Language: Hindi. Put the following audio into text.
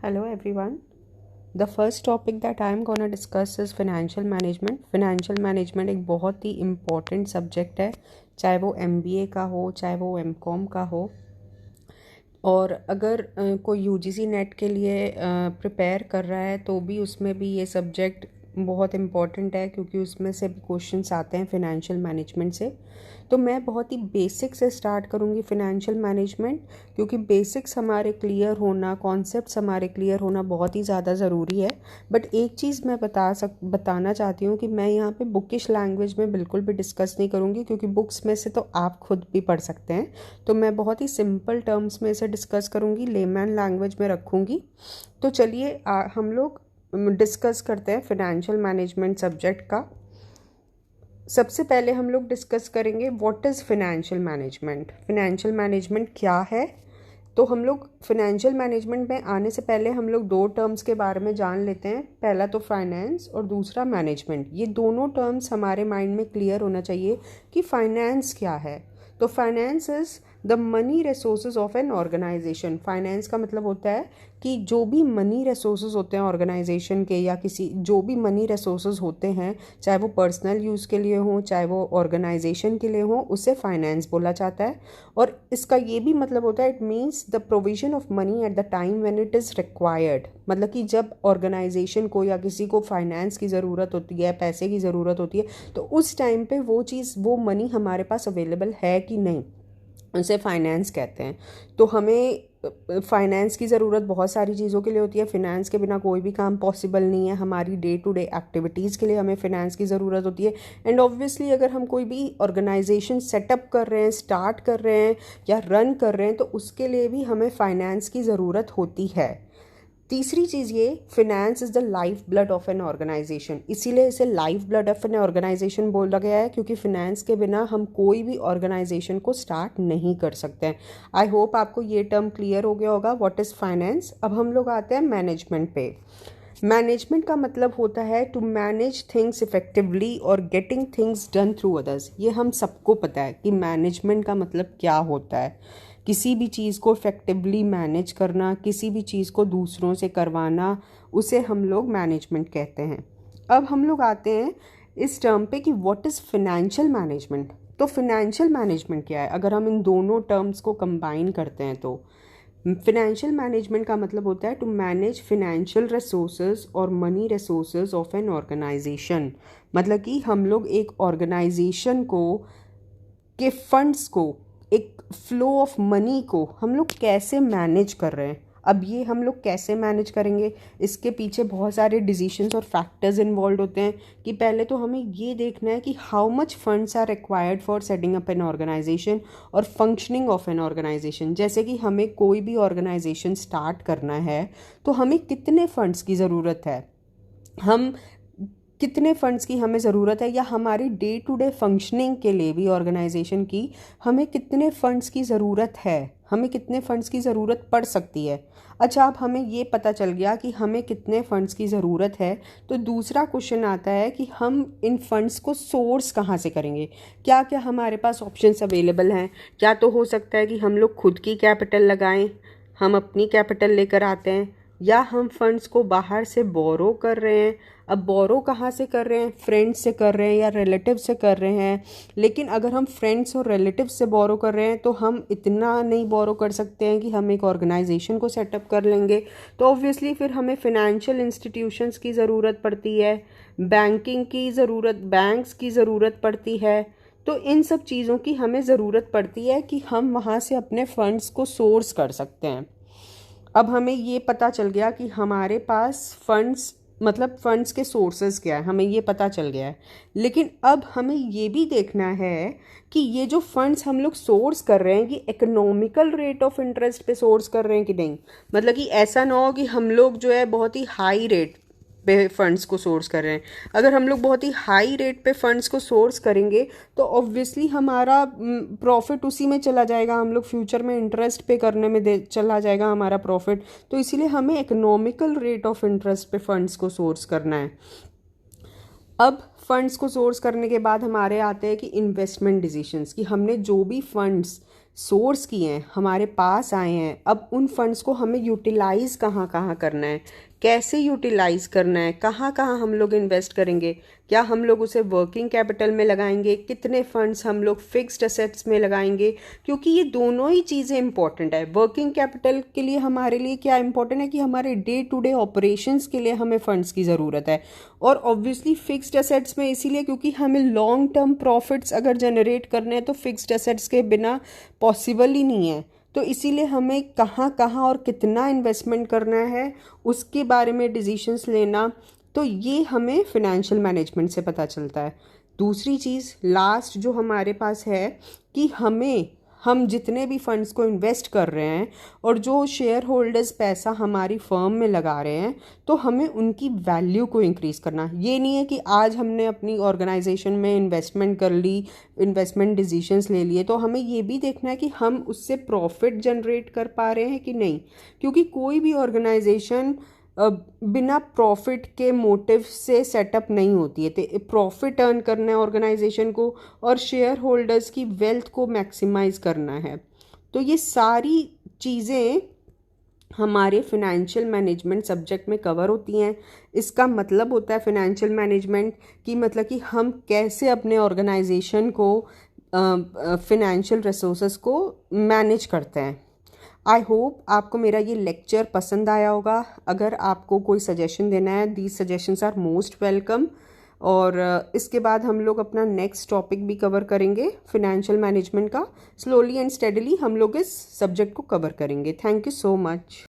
Hello everyone. The first topic that I am gonna discuss is financial management. Financial management एक बहुत ही important subject है, चाहे वो MBA का हो, चाहे वो MCOM का हो। और अगर कोई UGC नेट के लिए प्रिपेयर कर रहा है तो भी उसमें भी ये सब्जेक्ट बहुत इम्पॉर्टेंट है, क्योंकि उसमें से भी क्वेश्चंस आते हैं फिनेंशियल मैनेजमेंट से। तो मैं बहुत ही बेसिक से स्टार्ट करूँगी फिनेंशियल मैनेजमेंट, क्योंकि बेसिक्स हमारे क्लियर होना, कॉन्सेप्ट्स हमारे क्लियर होना बहुत ही ज़्यादा ज़रूरी है। बट एक चीज़ मैं बताना चाहती हूँ कि मैं यहाँ पे बुकिश लैंग्वेज में बिल्कुल भी डिस्कस नहीं करूँगी, क्योंकि बुक्स में से तो आप खुद भी पढ़ सकते हैं। तो मैं बहुत ही सिंपल टर्म्स में इसे डिस्कस करूँगी, लेमैन लैंग्वेज में रखूँगी। तो चलिए हम लोग डिस्कस करते हैं फिनेंशियल मैनेजमेंट सब्जेक्ट का। सबसे पहले हम लोग डिस्कस करेंगे what is financial management. Financial management क्या है? तो हम लोग फिनेंशियल मैनेजमेंट में आने से पहले हम लोग दो टर्म्स के बारे में जान लेते हैं। पहला तो फाइनेंस और दूसरा मैनेजमेंट। ये दोनों टर्म्स हमारे माइंड में क्लियर होना चाहिए कि फाइनेंस क्या है। तो finance is the money resources of an organisation. Finance का मतलब होता है कि जो भी मनी रिसोर्सेज होते हैं ऑर्गेनाइजेशन के, या किसी जो भी मनी रिसोर्सेज होते हैं, चाहे वो पर्सनल यूज़ के लिए हो, चाहे वो ऑर्गेनाइजेशन के लिए हो, उसे फाइनेंस बोला जाता है। और इसका ये भी मतलब होता है, it means the provision of money at the time when it is required. मतलब कि जब ऑर्गेनाइजेशन को या किसी को फाइनेंस की ज़रूरत होती है, पैसे की ज़रूरत होती है, तो उस टाइम पे वो चीज़, वो मनी हमारे पास अवेलेबल है कि नहीं, उसे फाइनेंस कहते हैं। तो हमें फाइनेंस की ज़रूरत बहुत सारी चीज़ों के लिए होती है। फिनेंस के बिना कोई भी काम पॉसिबल नहीं है। हमारी डे टू डे एक्टिविटीज़ के लिए हमें फिनेंस की ज़रूरत होती है। एंड ऑब्वियसली अगर हम कोई भी ऑर्गेनाइजेशन सेटअप कर रहे हैं, स्टार्ट कर रहे हैं या रन कर रहे हैं, तो उसके लिए भी हमें फाइनेंस की ज़रूरत होती है। तीसरी चीज़ ये, finance is the life blood of an organisation. इसीलिए इसे life blood of an organisation बोला गया है, क्योंकि फिनेंस के बिना हम कोई भी ऑर्गेनाइजेशन को स्टार्ट नहीं कर सकते हैं। आई होप आपको ये टर्म क्लियर हो गया होगा, व्हाट इज़ फाइनेंस। अब हम लोग आते हैं मैनेजमेंट पे। मैनेजमेंट का मतलब होता है टू मैनेज थिंग्स इफेक्टिवली और getting things done through others. ये हम सबको पता है कि मैनेजमेंट का मतलब क्या होता है। किसी भी चीज़ को इफेक्टिवली मैनेज करना, किसी भी चीज़ को दूसरों से करवाना, उसे हम लोग मैनेजमेंट कहते हैं। अब हम लोग आते हैं इस टर्म पे कि व्हाट इज़ फिनेंशियल मैनेजमेंट। तो फिनेंशियल मैनेजमेंट क्या है? अगर हम इन दोनों टर्म्स को कंबाइन करते हैं तो फिनेंशियल मैनेजमेंट का मतलब होता है टू मैनेज फिनेंशियल रिसोर्सेज और money resources of an organisation. मतलब कि हम लोग एक ऑर्गेनाइजेशन को के फंड्स को, एक फ्लो ऑफ मनी को हम लोग कैसे मैनेज कर रहे हैं। अब ये हम लोग कैसे मैनेज करेंगे, इसके पीछे बहुत सारे डिसीजंस और फैक्टर्स इन्वॉल्व होते हैं। कि पहले तो हमें ये देखना है कि how much funds are required for setting up an organisation और फंक्शनिंग ऑफ एन ऑर्गेनाइजेशन। जैसे कि हमें कोई भी ऑर्गेनाइजेशन स्टार्ट करना है तो हमें कितने फंड्स की ज़रूरत है, हम कितने फंड्स की हमें ज़रूरत है, या हमारी डे टू डे फंक्शनिंग के लिए भी ऑर्गेनाइजेशन की हमें कितने फंड्स की ज़रूरत है, हमें कितने फंड्स की ज़रूरत पड़ सकती है। अच्छा, अब हमें ये पता चल गया कि हमें कितने फंड्स की ज़रूरत है, तो दूसरा क्वेश्चन आता है कि हम इन फंड्स को सोर्स कहाँ से करेंगे। क्या क्या हमारे पास ऑप्शंस अवेलेबल हैं? क्या तो हो सकता है कि हम लोग खुद की कैपिटल लगाएं, हम अपनी कैपिटल लेकर आते हैं, या हम फंड्स को बाहर से बोरो कर रहे हैं। अब बोरो कहाँ से कर रहे हैं? फ्रेंड्स से कर रहे हैं या रिलेटिव से कर रहे हैं। लेकिन अगर हम फ्रेंड्स और रिलेटिव से बोरो कर रहे हैं तो हम इतना नहीं बोरो कर सकते हैं कि हम एक ऑर्गेनाइजेशन को सेटअप कर लेंगे। तो ऑब्वियसली फिर हमें फिनेंशियल इंस्टीट्यूशंस की ज़रूरत पड़ती है, बैंकिंग की ज़रूरत, बैंक्स की ज़रूरत पड़ती है। तो इन सब चीज़ों की हमें ज़रूरत पड़ती है कि हम वहाँ से अपने फंड्स को सोर्स कर सकते हैं। अब हमें ये पता चल गया कि हमारे पास फंड्स, मतलब फंड्स के सोर्सेज क्या है, हमें ये पता चल गया है। लेकिन अब हमें ये भी देखना है कि ये जो फंड्स हम लोग सोर्स कर रहे हैं, कि इकोनॉमिकल रेट ऑफ इंटरेस्ट पे सोर्स कर रहे हैं कि नहीं। मतलब कि ऐसा ना हो कि हम लोग जो है बहुत ही हाई रेट पे फंड्स को सोर्स कर रहे हैं। अगर हम लोग बहुत ही हाई रेट पे फंड्स को सोर्स करेंगे तो ऑब्वियसली हमारा प्रॉफिट उसी में चला जाएगा, हम लोग फ्यूचर में इंटरेस्ट पे करने में चला जाएगा हमारा प्रॉफिट। तो इसीलिए हमें इकोनॉमिकल रेट ऑफ इंटरेस्ट पे फंड्स को सोर्स करना है। अब फंड्स को सोर्स करने के बाद हमारे आते हैं कि इन्वेस्टमेंट डिसीजंस, कि हमने जो भी फंड्स सोर्स किए हैं, हमारे पास आए हैं, अब उन फंड्स को हमें यूटिलाइज़ कहाँ कहाँ करना है, कैसे यूटिलाइज़ करना है, कहाँ कहाँ हम लोग इन्वेस्ट करेंगे, क्या हम लोग उसे वर्किंग कैपिटल में लगाएंगे, कितने फंड्स हम लोग फिक्स्ड असेट्स में लगाएंगे, क्योंकि ये दोनों ही चीज़ें इंपॉर्टेंट है। वर्किंग कैपिटल के लिए हमारे लिए क्या इंपॉर्टेंट है कि हमारे डे टू डे ऑपरेशंस के लिए हमें फंड्स की ज़रूरत है, और ऑब्वियसली फिक्स्ड असेट्स में इसीलिए क्योंकि हमें लॉन्ग टर्म प्रॉफिट्स अगर जनरेट करने हैं तो फिक्स्ड असेट्स के बिना पॉसिबल ही नहीं है। तो इसीलिए हमें कहाँ कहाँ और कितना इन्वेस्टमेंट करना है उसके बारे में डिसीशंस लेना, तो ये हमें फिनेंशियल मैनेजमेंट से पता चलता है। दूसरी चीज़ लास्ट जो हमारे पास है कि हम जितने भी फंड्स को इन्वेस्ट कर रहे हैं और जो शेयर होल्डर्स पैसा हमारी फर्म में लगा रहे हैं, तो हमें उनकी वैल्यू को इंक्रीज़ करना। ये नहीं है कि आज हमने अपनी ऑर्गेनाइजेशन में इन्वेस्टमेंट कर ली, इन्वेस्टमेंट डिसीजंस ले लिए, तो हमें ये भी देखना है कि हम उससे प्रॉफिट जनरेट कर पा रहे हैं कि नहीं, क्योंकि कोई भी ऑर्गेनाइजेशन बिना प्रॉफिट के मोटिव से सेटअप नहीं होती है। तो प्रॉफिट अर्न करना है ऑर्गेनाइजेशन को और शेयर होल्डर्स की वेल्थ को मैक्सिमाइज करना है। तो ये सारी चीज़ें हमारे फिनेंशियल मैनेजमेंट सब्जेक्ट में कवर होती हैं। इसका मतलब होता है फिनेंशियल मैनेजमेंट की मतलब कि हम कैसे अपने ऑर्गेनाइजेशन को फिनेंशियल रिसोर्सेज को मैनेज करते हैं। आई होप आपको मेरा ये लेक्चर पसंद आया होगा। अगर आपको कोई सजेशन देना है, these suggestions are most welcome. और इसके बाद हम लोग अपना नेक्स्ट टॉपिक भी कवर करेंगे फिनेंशियल मैनेजमेंट का। स्लोली एंड स्टेडली हम लोग इस सब्जेक्ट को कवर करेंगे। Thank you so much.